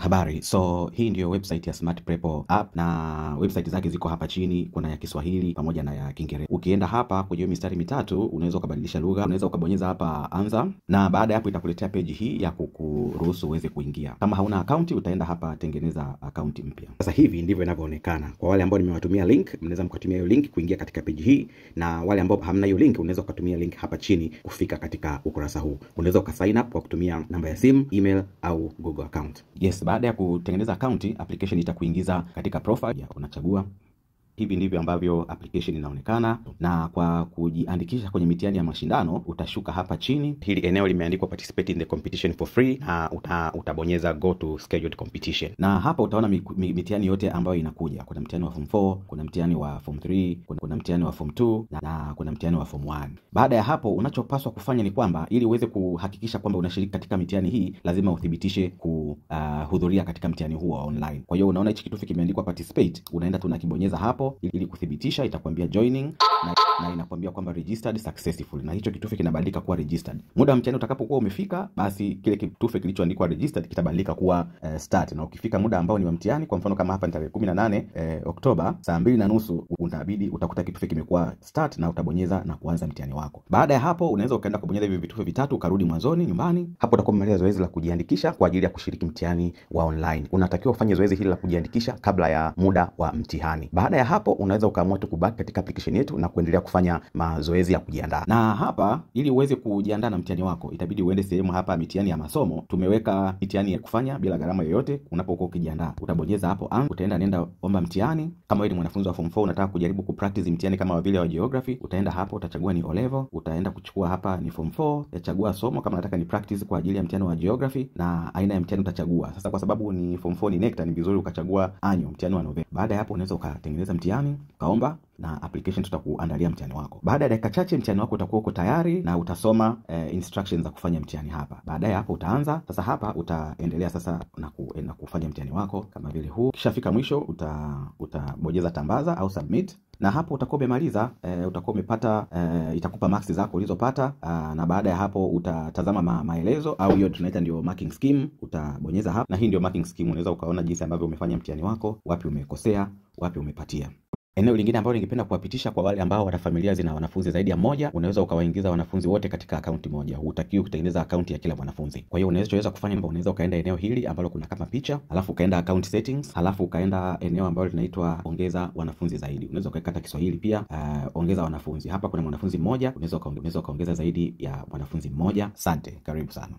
Habari. So hii ndio website ya Smart Prepo app na website zake ziko hapa chini. Kuna ya Kiswahili pamoja na ya Kiingereza. Ukienda hapa kwenye mistari mitatu unaweza kubadilisha lugha. Unaweza ukabonyeza hapa anza, na baada ya hapo itakuletea page hii ya kukuruhusu uweze kuingia. Kama hauna account utaenda hapa tengeneza account mpya. Sasa hivi ndivyo inavyoonekana. Kwa wale ambao nimewatumia link, mnaweza mkatumia hiyo link kuingia katika page hii, na wale ambao hamna hiyo link unaweza kutumia link hapa chini kufika katika ukurasa huu. Unaweza ukasign up kwa kutumia namba ya simu, email au Google account. Yes, baada ya kutengeneza account, application itakuingiza katika profile. Unachagua. Hivi ndivyo ambavyo application inaonekana, na kwa kujiandikisha kwenye mitihani ya mashindano utashuka hapa chini. Hili eneo limeandikwa participate in the competition for free, na utabonyeza go to scheduled competition. Na hapa utaona mitihani yote ambayo inakuja. Kuna mtihani wa form 4, kuna mtihani wa form 3, kuna mtihani wa form 2 na kuna mtihani wa form 1. Baada ya hapo unachopaswa kufanya ni kwamba ili uweze kuhakikisha kwamba unashiriki katika mitihani hii, lazima uthibitishe kuhudhuria katika mtihani huo online. Kwa hiyo unaona hichi kitufe kimeandikwa participate, unaenda tu unakibonyeza hapo ili kuthibitisha. Itakwambia joining na inakwambia kwamba registered successful, na hicho kitufe kinabadilika kuwa registered. Muda wa mtihani utakapokuwa umefika, basi kile kitufe kilichoandikwa registered kitabadilika kuwa start. Na ukifika muda ambao ni wa mtihani, kwa mfano kama hapa ni tarehe 18 Oktoba saa 2:30, unabidi utakuta kitufe kimekuwa start na utabonyeza na kuanza mtihani wako. Baada ya hapo unaweza ukaenda kubonyeza hivi vitufe vitatu ukarudi mwanzoni nyumbani. Hapo utakuwa umemaliza zoezi la kujiandikisha kwa ajili ya kushiriki mtihani wa online. Unatakiwa ufanye zoezi hili la kujiandikisha kabla ya muda wa mtihani. Baada ya hapo unaweza ukaamua tu kubaki katika application yetu na kuendelea kufanya mazoezi ya kujiandaa. Na hapa ili uweze kujiandaa na mtihani wako, itabidi uende sehemu hapa mitihani ya masomo. Tumeweka mitihani ya kufanya bila gharama yoyote. Unapokuwa ukijiandaa utabonyeza hapo utaenda nenda omba mtihani. Kama wewe ni mwanafunzi wa form 4 unataka kujaribu kupractice mtihani kama vile wa geography, utaenda hapo utachagua ni O level, utaenda kuchukua hapa ni form 4, utachagua somo kama nataka ni practice kwa ajili ya mtihani wa geography, na aina ya mtihani utachagua. Sasa kwa sababu ni form 4 ni NECTA, ni vizuri ukachagua annual, mtihani wa Novemba. Baada ya hapo unaweza ukatengeneza mtihani, kaomba, na application tutakuandalia mtihani wako. Baada ya dakika chache mtihani wako utakuwa uko tayari na utasoma instructions za kufanya mtihani hapa. Baada ya hapo utaanza sasa, hapa utaendelea sasa na kufanya mtihani wako kama vile huu. Kishafika mwisho utabonyeza tambaza au submit, na hapo utakuwa umemaliza. Utakuwa umepata itakupa marks zako ulizopata, na baada ya hapo utatazama maelezo, au hiyo tunaita ndio marking scheme. Utabonyeza hapa, na hii ndio marking scheme. Unaweza ukaona jinsi ambavyo umefanya mtihani wako, wapi umekosea, wapi umepatia. Eneo lingine ambalo ningependa kuwapitisha kwa wale ambao wana familia zina wanafunzi zaidi ya mmoja, unaweza ukawaingiza wanafunzi wote katika akaunti moja. Hutakiwi kutengeneza akaunti ya kila mwanafunzi. Kwa hiyo unaweza kufanya kwamba unaweza ukaenda eneo hili ambalo kuna kama picha, alafu ukaenda account settings, alafu ukaenda eneo ambalo linaitwa ongeza wanafunzi zaidi. Unaweza ukaweka Kiswahili pia, ongeza wanafunzi. Hapa kuna mwanafunzi mmoja, unaweza ukaongeza zaidi ya mwanafunzi mmoja. Asante, karibu sana.